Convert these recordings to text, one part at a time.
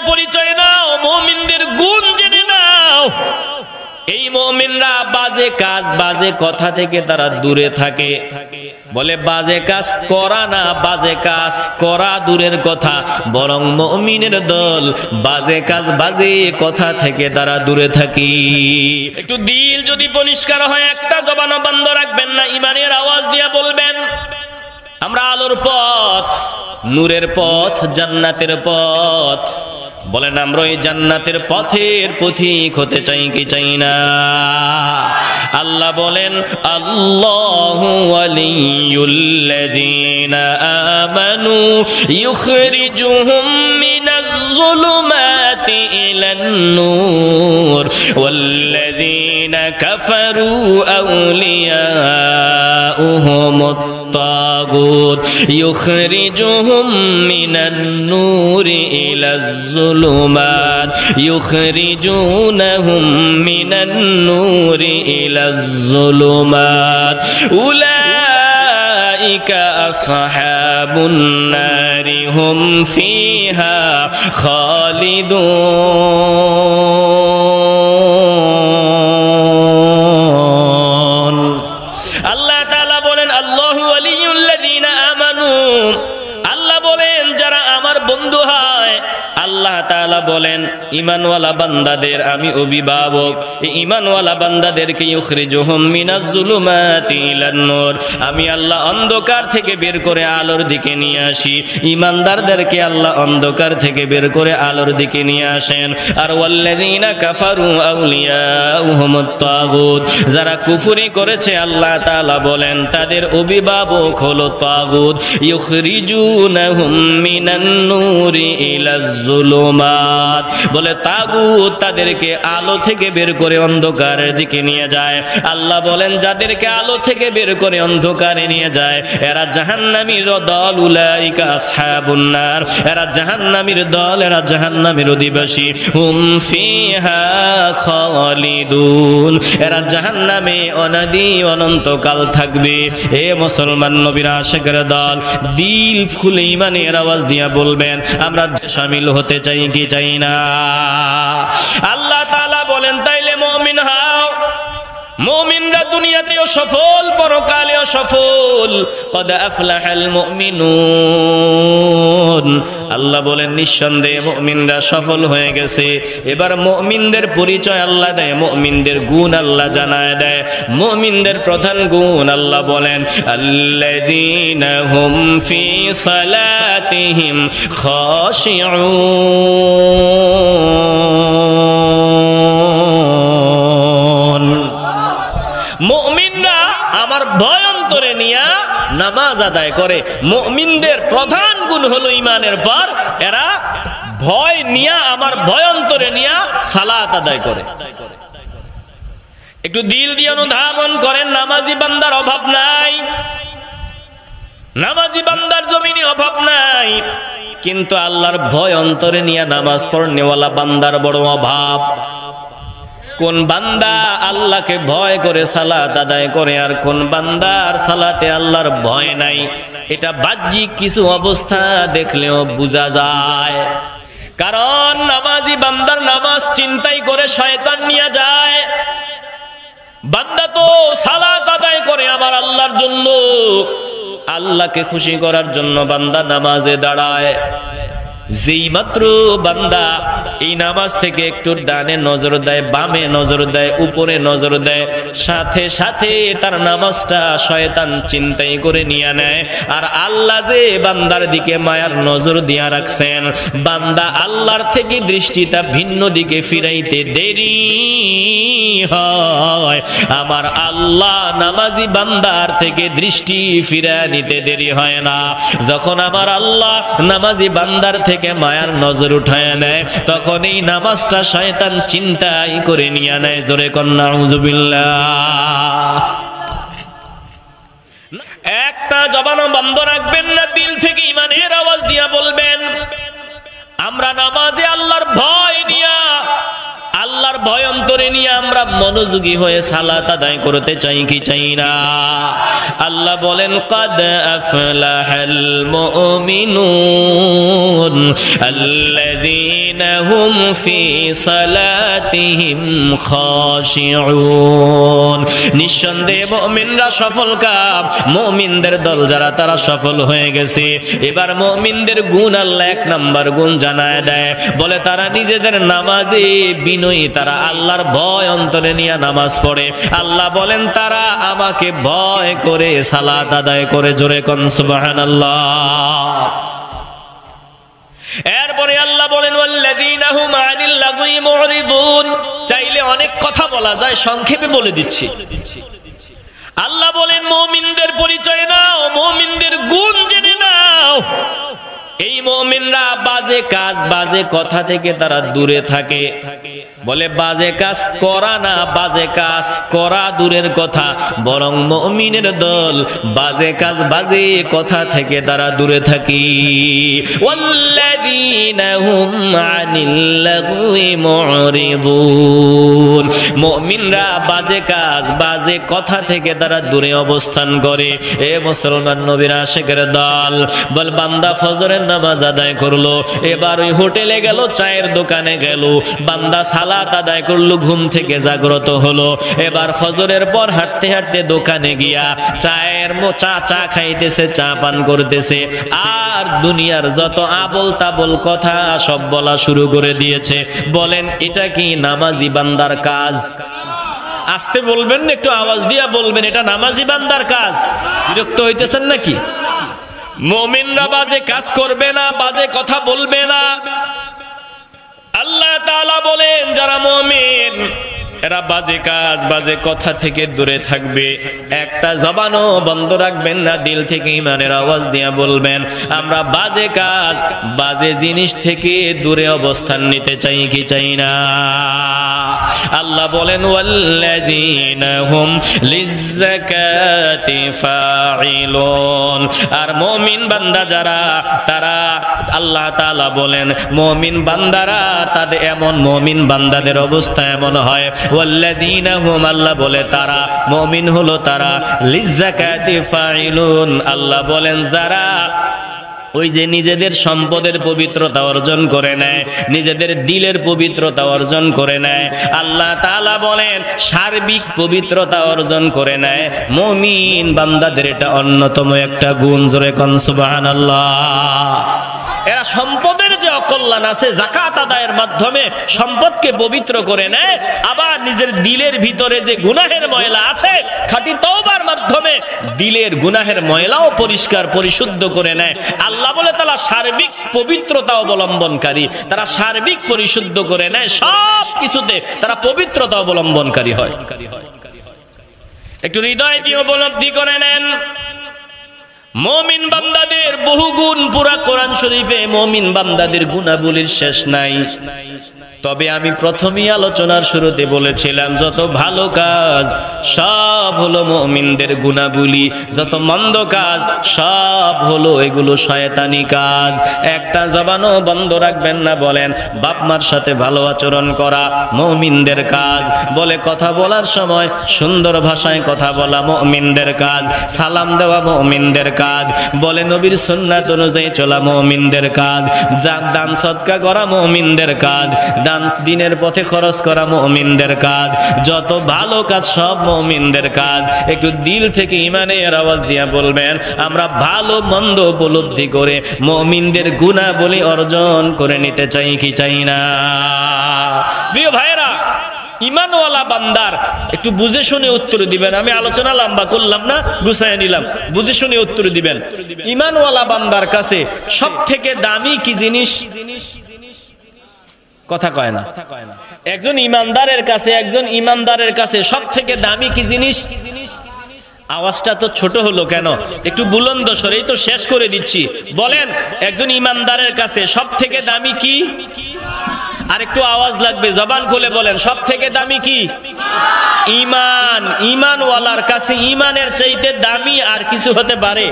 পরিচয় নাও, মুমিনদের গুণ জেনে নাও। এই মুমিনরা বাজে কাজ বাজে কথা থেকে তারা দূরে থাকে। বলে বাজে কাজ করা না, বাজে কাজ করা দূরের কথা, বরং মুমিনের দল বাজে কাজ বাজে কথা থেকে তারা দূরে থাকি। একটু দিল যদি পরিষ্কার হয়, একটা জবানও বন্ধ রাখবেন না, ঈমানের আওয়াজ দিয়ে বলবেন আমরা আলোর পথ, নূরের পথ, জান্নাতের পথ। বলেন আমরা এই জান্নাতের পথের পথিক হতে চাই কি চাই না? আল্লাহ বলেন আল্লাহু ওয়ালিয়ুল্লাযীনা আমানু ইউখরিজুহুম মিনাজ যুলুমাতি ইলান নূর ওয়াল্লাযীনা কাফারু আউলিয়াউহুমুত তাগুত ইউখরিজুহুম মিনান নূরি ইলাজ যুলুমাত ইউখরিজুনাহুম মিনান নূরি ইলাজ যুলুমাত উলাইকা আসহাবুন নারি হুম ফিহা খালিদুন। আল্লাহ তাআলা বলেন আল্লাহু ওয়ালিয়ুল্লাযীনা আমানু, আল্লাহ বলেন যারা আমার বন্ধু হয়। আল্লাহ তাআলা বলেন ঈমানওয়ালা বান্দাদের আমি অভিভাবক। এই ঈমানওয়ালা বান্দাদেরকে ইউখরিজুহুম মিনাজ যুলুমাতি ইলান নূর, আমি আল্লাহ অন্ধকার থেকে বের করে আলোর দিকে নিয়ে আসি। ঈমানদারদেরকে আল্লাহ অন্ধকার থেকে বের করে আলোর দিকে নিয়ে আসেন। আর ওয়াল্লাযীনা কাফারু আউলিয়াউহুমুত তাগুত, যারা কুফরি করেছে আল্লাহ তাআলা বলেন তাদের অভিভাবক হলো তাগুত। ইউখরিজুনাহুম মিনান নূরি ইলাজ যুলুমাত, বলে তাগুত তাদেরকে আলো থেকে বের করে অন্ধকারের দিকে নিয়ে যায়। আল্লাহ বলেন যাদেরকে আলো থেকে বের করে অন্ধকারে নিয়ে যায় এরা জাহান্নামীর দল, উলাইকা আসহাবুন নার, এরা জাহান্নামীর দল, এরা জাহান্নামের অধিবাসী। হুম ফিহা খালিদুন, এরা জাহান্নামে অনাদি অনন্তকাল থাকবে। এ মুসলমান নবীর আশিকের দল, দিল খুলে ঈমানের আওয়াজ দিয়া বলবেন আমরা শামিল হতে চাই কি চাই না? আল্লাহ তাআলা বলেন তাইলে মুমিন হও। মুমিনরা দুনিয়াতেও সফল, পরকালেও সফল। কদ আফলাহাল মুমিনুন, আল্লাহ বলেন নিঃসন্দেহে মুমিনরা সফল হয়ে গেছে। এবার মুমিনদের পরিচয় আল্লাহ দেয়, মুমিনদের গুণ আল্লাহ জানায় দেয়। মুমিনদের প্রধান গুণ আল্লাহ বলেন আল্লাযীনা হুম ফি সালাতিহিম খাশিউন। মুমিনরা আমার ভয় অন্তরে নিয়া নামাজ আদায় করে। মুমিনদের প্রধান গুণ হলো ঈমানের পর এরা ভয় নিয়া, আমার ভয় অন্তরে নিয়া সালাত আদায় করে। একটু দিল দিয়ে অনুধাবন করেন, নামাজি বান্দার অভাব নাই, নামাজি বান্দার জমিনে অভাব নাই, কিন্তু আল্লাহর ভয় অন্তরে নিয়া নামাজ পড়নেওয়ালা বান্দার বড় অভাব। কোন বান্দা আল্লাহকে ভয় করে সালাত আদায় করে আর কোন বান্দার সালাতে আল্লাহর ভয় নাই, এটা বাহ্যিক কিছু অবস্থা দেখলেও বোঝা যায়। কারণ নামাজি বান্দার নামাজ চিন্তাই করে শয়তান নিয়ে যায়। বান্দা তো সালাত আদায় করে আমার আল্লাহর জন্য, আল্লাহকে খুশি করার জন্য বান্দা নামাজে দাঁড়ায়। যেই মাত্র বান্দা এই নামাজ থেকে একটু ডানে নজর দেয়, বামে নজর দেয়, উপরে নজর দেয়, সাথে সাথে তার নামাজটা শয়তান চিন্তাই করে নিয়ে নেয়। আর আল্লাহ যে বান্দার দিকে মায়ার নজর দিয়া রাখছেন, বান্দা আল্লাহর থেকে দৃষ্টিটা ভিন্ন দিকে ফিরাইতে দেরি হয়, আমার আল্লাহ নামাজি বান্দার থেকে দৃষ্টি ফিরা নিতে দেরি হয় না। যখন আমার আল্লাহ নামাজি বান্দার থেকে মায়ার নজর উঠায় নেয়, তখন এই নামাজটা শয়তান চিন্তাই করে নিয়ে নেয়। জোরে কন্যা নাউযুবিল্লাহ। একটা জবানও বন্ধ রাখবেন না, দিল থেকে ঈমানের আওয়াজ দিয়া বলবেন আমরা নামাজে আল্লাহর ভয় নিয়া, আল্লাহর ভয় অন্তরে নিয়ে আমরা মনোযোগী হয়ে সালাত আদায় করতে চাই কি চাই না? আল্লাহ বলেন কাদ আফলাহাল মুমিনুন আল্লাযীনা والذين هم في صلاتهم خاشعون নিঃসন্দেহে মুমিনরা সফল কাম মুমিনদের দল যারা তারা সফল হয়ে গেছে এবার মুমিনদের গুণ আল্লাহ এক নাম্বার গুণ জানায় দেয় বলে তারা নিজেদের নামাজে বিনয়ী তারা আল্লাহর ভয় অন্তরে নিয়ে নামাজ পড়ে আল্লাহ বলেন তারা আমাকে ভয় করে সালাত আদায় করে জোরে কোন সুবহানাল্লাহ এরপরে আল্লাহ বলেন ওয়াল্লাযীনা হুম আনিল লাগwi মুরিদুন চাইলে অনেক কথা বলা যায় সংক্ষেপে বলে দিচ্ছি আল্লাহ বলেন মুমিনদের পরিচয় নাও মুমিনদের গুণ জেনে নাও এই মুমিনরা বাজে কাজ বাজে কথা থেকে তারা দূরে থাকে বলে বাজে কাজ করা না বাজে কাজ করা দূরের কথা বরং মুমিনের দল বাজে কাজ বাজে কথা থেকে তারা দূরে থাকে ওয়াল্লাযীনা হুম আনিল লাগwi মুরিদুন মুমিনরা বাজে কাজ বাজে কথা থেকে তারা দূরে অবস্থান করে এ মুসলমান নবীর আশিকের দল বল বান্দা ফজরের নামাজ আদায় করলো এবার ওই হোটেলে গেল চায়ের দোকানে গেল বান্দা সালাত আদায় করলো ঘুম থেকে জাগ্রত হলো এবার ফজরের পর হাঁটতে হাঁটতে দোকানে গিয়া চায়ের চা খাইতেছে চা পান করতেছে আর দুনিয়ার যত আবল তাবল কথা সব বলা শুরু করে দিয়েছে বলেন এটা কি নামাজি বান্দার কাজ আসতে বলবেন না একটু আওয়াজ দিয়া বলবেন এটা নামাজি বান্দার কাজ বিরক্ত হইতেছেন নাকি মুমিনরা বাজে কাজ করবে না বাজে কথা বলবে না আল্লাহ তাআলা বলেন যারা মুমিন এরা বাজে কাজ বাজে কথা থেকে দূরে থাকবে একটা জবানও বন্ধ রাখবেন না দিল থেকে ঈমানের আওয়াজ দিয়ে বলবেন আমরা বাজে কাজ বাজে জিনিস থেকে দূরে অবস্থান নিতে চাই কি চাই না আল্লাহ বলেন ওয়াল্লাযীনা হুম লিয-যাকাতি ফাঈলুন আর মুমিন বান্দা যারা তারা আল্লাহ তাআলা বলেন মুমিন বান্দারা তাদের এমন মুমিন বান্দাদের অবস্থা এমন হয় ওয়াল্লাযীনা হুম আল্লাহ বলে তারা মুমিন হলো তারা লিয-যাকাতি ফাঈলুন আল্লাহ বলেন যারা ওই যে নিজেদের সম্পদের পবিত্রতা অর্জন করে নেয় নিজেদের দিলের পবিত্রতা অর্জন করে নেয় আল্লাহ তাআলা বলেন সার্বিক পবিত্রতা অর্জন করে নেয় মুমিন বান্দাদের এটা অন্যতম একটা গুণ জোরে কোন সুবহানাল্লাহ এরা সম্পদের যে অকল্যাণ আছে যাকাত আদায়ের মাধ্যমে সম্পদকে পবিত্র করে নেয় আবার নিজের দিলের ভিতরে যে গুনাহের ময়লা আছে খাঁটি তওবার মাধ্যমে দিলের গুনাহের ময়লাও পরিষ্কার পরিশুদ্ধ করে নেয় আল্লাহ বলে তারা সার্বিক পবিত্রতা অবলম্বনকারী তারা সার্বিক পরিশুদ্ধ করে নেয় সব কিছুতে তারা পবিত্রতা অবলম্বনকারী হয় একটু হৃদয় দিয়ে উপলব্ধি করে নেন মুমিন বান্দাদের বহু গুণ পুরা কোরআন শরীফে মুমিন বান্দাদের গুণাবলীর শেষ নাই তবে আমি প্রথমেই আলোচনার শুরুতে বলেছিলাম যত ভালো কাজ সব হলো মুমিনদের গুণাবলী যত মন্দ কাজ সব হলো এগুলো শয়তানি কাজ একটা জবানও বন্ধ রাখবেন না বলেন বাপ মার সাথে ভালো আচরণ করা মুমিনদের কাজ বলে কথা বলার সময় সুন্দর ভাষায় কথা বলা মুমিনদের কাজ সালাম দেওয়া মুমিনদের কাজ বলে নবীর সুন্নাত অনুযায়ী চলা মুমিনদের কাজ দান সদকা করা মুমিনদের কাজ দান দিনের পথে খরচ করা মুমিনদের কাজ যত ভালো কাজ সব মুমিনদের কাজ একটু দিল থেকে ঈমানের আওয়াজ দিয়ে বলবেন আমরা ভালো মন্দ উপলব্ধি করে মুমিনদের গুণাবলী অর্জন করে নিতে চাই কি চাই না প্রিয় ভাইরা ঈমানওয়ালা বান্দার একটু বুঝে শুনে উত্তর দিবেন আমি আলোচনা লম্বা করলাম না গুছায় নিলাম বুঝে শুনে উত্তর দিবেন ঈমানওয়ালা বান্দার কাছে সবথেকে দামি কি জিনিস কথা কয় না একজন ঈমানদারের কাছে সবথেকে দামি কি জিনিস আওয়াজটা তো ছোট হলো কেন একটু বুলন্দ স্বরেই তো শেষ করে দিচ্ছি বলেন একজন ঈমানদারের কাছে সবথেকে দামি কি আর একটু আওয়াজ লাগবে জবান খুলে বলেন সবথেকে দামি কি ঈমান ঈমানওয়ালার কাছে ঈমানের চাইতে দামি আর কিছু হতে পারে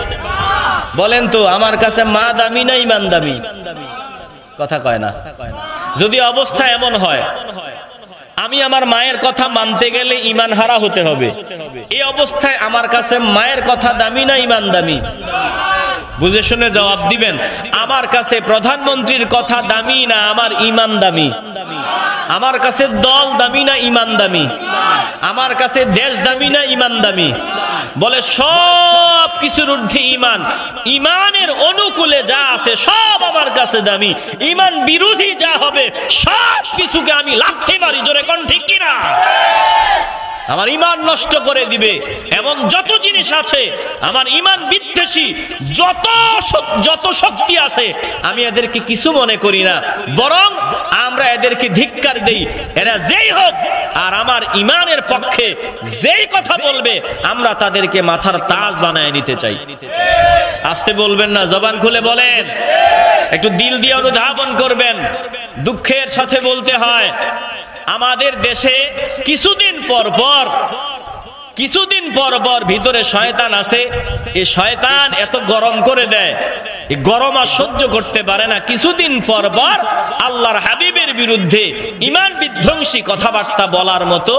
বলেন তো আমার কাছে মা দামি না ঈমান দামি কথা কয় না যদি অবস্থা এমন হয় আমি আমার মায়ের কথা মানতে গেলে ঈমান হারা হতে হবে এই অবস্থায় আমার কাছে মায়ের কথা দামি না ঈমান দামি বুঝে শুনে জবাব দিবেন। আমার কাছে প্রধানমন্ত্রীর কথা দামি না আমার ঈমান দামি? আমার কাছে দল দামি না ঈমান দামি? আমার কাছে দেশ দামি না ঈমান দামি? বলে সব কিছুর ঊর্ধ্বে ঈমান। ঈমানের অনুকূলে যা আছে সব আমার কাছে দামি, ঈমান বিরোধী যা হবে সব কিছুকে আমি লাথি মারি। জোরে কোন ঠিক কিনা? আমার ঈমান নষ্ট করে দিবে এমন যত জিনিস আছে, আমার ঈমান বিদ্বেষী যত শক্তি আছে, আমি এদেরকে কিছু মনে করি না, বরং আমরা এদেরকে ধিক্কার দেই। এরা যেই হোক, আর আমার ঈমানের পক্ষে যেই কথা বলবে আমরা তাদেরকে মাথার তাজ বানায় নিতে চাই। আসতে বলবেন না, জবান খুলে বলেন। একটু দিল দিয়ে অনুধাবন করবেন। দুঃখের সাথে বলতে হয়, আমাদের দেশে কিছুদিন পর পর ভিতরে শয়তান আছে। এই শয়তান এত গরম করে দেয়, এই গরম আর সহ্য করতে পারে না। কিছুদিন পর পর আল্লাহর হাবিবের বিরুদ্ধে ঈমান বিধ্বংসী কথাবার্তা বলার মতো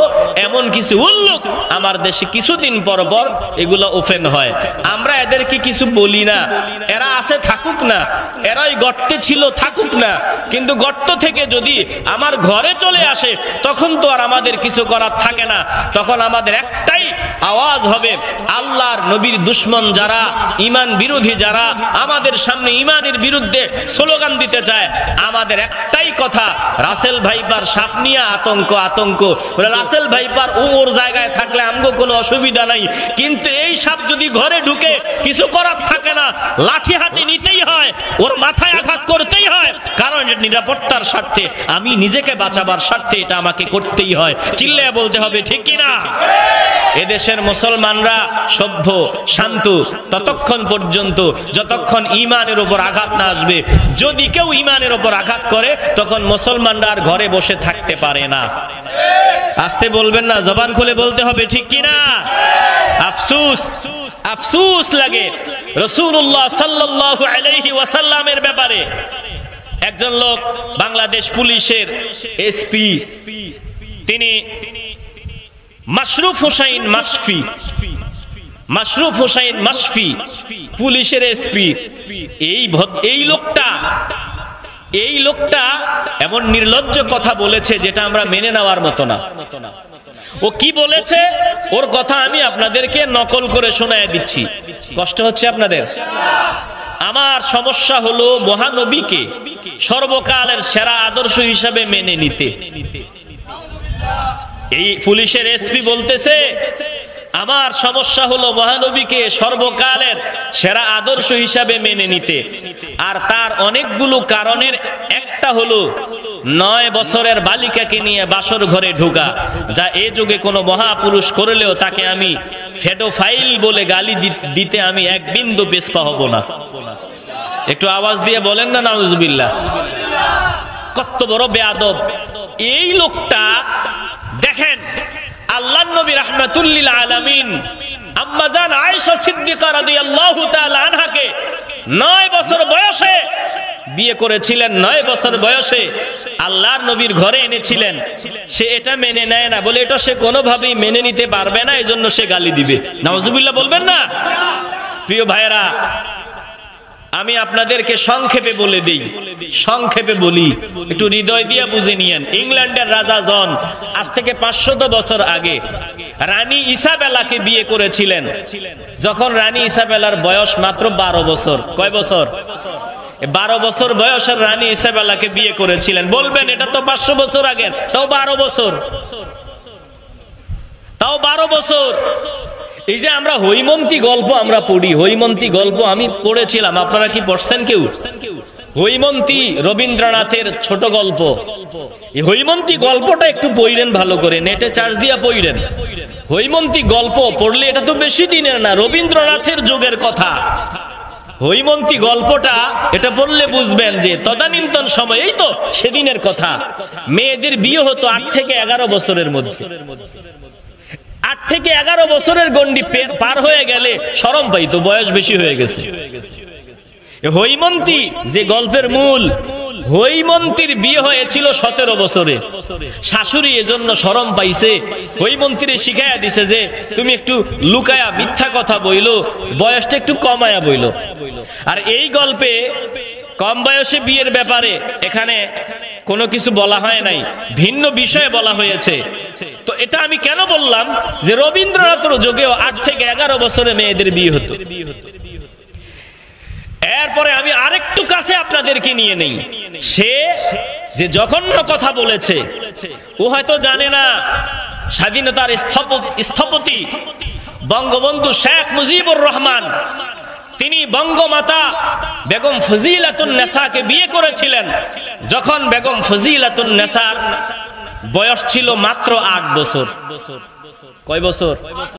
এমন কিছু উল্লেখ আমার দেশে কিছুদিন পর পর এগুলো ওপেন হয়। আমরা এদেরকে কিছু বলি না, এরা আছে থাকুক না, এরাই গর্তে ছিল থাকুক না, কিন্তু গর্ত থেকে যদি আমার ঘরে চলে আসে তখন তো আর আমাদের কিছু করার থাকে না। তখন আমাদের একটাই আওয়াজ হবে, আল্লাহর নবীর দুশমন যারা, ঈমান বিরোধী যারা আমাদের সামনে ঈমানের বিরুদ্ধে স্লোগান দিতে চায়, আমাদের একটাই কথা, রাসেল ভাইপার সাপ নিয়ে আতঙ্ক। রাসেল ভাইপার ওর জায়গায় থাকলে আমগো কোনো অসুবিধা নাই, কিন্তু এই সাপ যদি ঘরে ঢুকে কিছু করার থাকে না, লাঠি হাতে নিতেই হয়, ওর মাথায় আঘাত করতেই হয়, কারণ নিরাপত্তার স্বার্থে, আমি নিজেকে বাঁচাবার স্বার্থে এটা আমাকে করতেই হয়। চিল্লায়া বলতে হবে, ঠিক কিনা? এদেশের মুসলমানরা সভ্য শান্ত ততক্ষণ পর্যন্ত যতক্ষণ ঈমানের উপর আঘাত না আসবে। যদি কেউ ঈমানের উপর আঘাত করে তখন মুসলমানরা আর ঘরে বসে থাকতে পারে না। আসতে বলবেন না, জবান খুলে বলতে হবে, ঠিক কিনা? আফসোস লাগে রাসূলুল্লাহ সাল্লাল্লাহু আলাইহি ওয়াসাল্লামের ব্যাপারে। একজন লোক বাংলাদেশ পুলিশের এসপি, তিনি মাশরুফ হোসাইন মাশফি পুলিশের এসপি। এই লোকটা এমন নির্লজ্জ কথা বলেছে যেটা আমরা মেনে নেওয়ার মতো না। ও কি বলেছে, ওর কথা আমি আপনাদেরকে নকল করে শোনায় দিচ্ছি। কষ্ট হচ্ছে আপনাদের? আমার সমস্যা হলো মহানবীকে সর্বকালের সেরা আদর্শ হিসাবে মেনে নিতে। এই পুলিশের এসপি বলতেছে, আমার সমস্যা হলো মহানবীকে সর্বকালের সেরা আদর্শ হিসাবে মেনে নিতে। আর তার অনেকগুলো কারণের একটা হলো 9 বছরের বালিকাকে নিয়ে বাসর ঘরে ঢোকা, যা এ যুগে কোনো মহাপুরুষ করলেও তাকে আমি ফেডোফাইল বলে গালি দিতে আমি এক বিন্দু পেছপা হব না। একটু আওয়াজ দিয়ে বলেন না নাউজুবিল্লাহ। কত বড় বেয়াদব এই লোকটা। দেখেন, আল্লাহর নবী রাহমাতুল লিল আলামিন আম্মা জান আয়েশা সিদ্দিকা রাদিয়াল্লাহু তাআলা আনহাকে 9 বছর বয়সে বিয়ে করেছিলেন। 9 বছর বয়সে আল্লাহর নবীর ঘরে এনেছিলেন। সে এটা মেনে নেয় না, বলে এটা সে কোনোভাবেই মেনে নিতে পারবে না, এজন্য সে গালি দিবে। নাউজুবিল্লাহ বলবেন না? প্রিয় ভাইরা, আমি আপনাদেরকে সংক্ষেপে বলে দিই, সংক্ষেপে বলি, একটু হৃদয় দিয়ে বুঝে নিয়েন। ইংল্যান্ডের রাজা জন আজ থেকে 500 বছর আগে রানী ইসাবেলাকে বিয়ে করেছিলেন, যখন রানী ইসাবেলার বয়স মাত্র 12 বছর। কয় বছর? 12 বছর বয়সের রানী ইসাবেলাকে বিয়ে করেছিলেন। বলবেন এটা তো 500 বছর আগের, তাও 12 বছর। এই যে আমরা হৈমন্তী গল্প আমরা পড়ি, হৈমন্তী গল্প আমি পড়েছিলাম, আপনারা কি পড়ছেন কেউ? হৈমন্তী রবীন্দ্রনাথের ছোট গল্প। এই হৈমন্তী গল্পটা একটু পড়লেন ভালো করে, নেটে চার্জ দিয়া পড়লেন। হৈমন্তী গল্প পড়লে এটা তো বেশি দিনের না, রবীন্দ্রনাথের যুগের কথা। হৈমন্তী গল্পটা এটা পড়লে বুঝবেন যে তদানীন্তন সময়, এই তো সেদিনের কথা। মেয়েদের বিয়ে হতো 8 থেকে 11 বছরের মধ্যে। 8 থেকে 11 বছরের গন্ডি পার হয়ে গেলে শরম পাইতো, বয়স বেশি হয়ে গেছে। হৈমন্তী যে গল্পের মূল, হৈমন্তীর বিয়ে হয়েছিল 17 বছরে। শাশুড়ি এজন্য শরম পাইছে, হৈমন্তীরে শিখাইয়া দিছে যে তুমি একটু লুকায়া মিথ্যা কথা বইলো, বয়সটা একটু কমায়া বইলো। আর এই গল্পে কম বয়সে বিয়ের ব্যাপারে এখানে কোনো কিছু বলা হয় নাই, ভিন্ন বিষয়ে বলা হয়েছে। তো এটা আমি কেন বললাম যে রবীন্দ্রনাথের যুগেও 8 থেকে 11 বছরে মেয়েদের বিয়ে হতো। এরপরে আমি আরেকটু কাছে আপনাদেরকে নিয়ে নেই। সে যে জঘন্য কথা বলেছে, ও হয়তো জানে না স্বাধীনতার স্থপতি বঙ্গবন্ধু শেখ মুজিবুর রহমান, তিনি বঙ্গমাতা বেগম ফজিলাতুন নেসাকে বিয়ে করেছিলেন যখন বেগম ফজিলাতুন নেসার বয়স ছিল মাত্র 8 বছর। কয় বছর?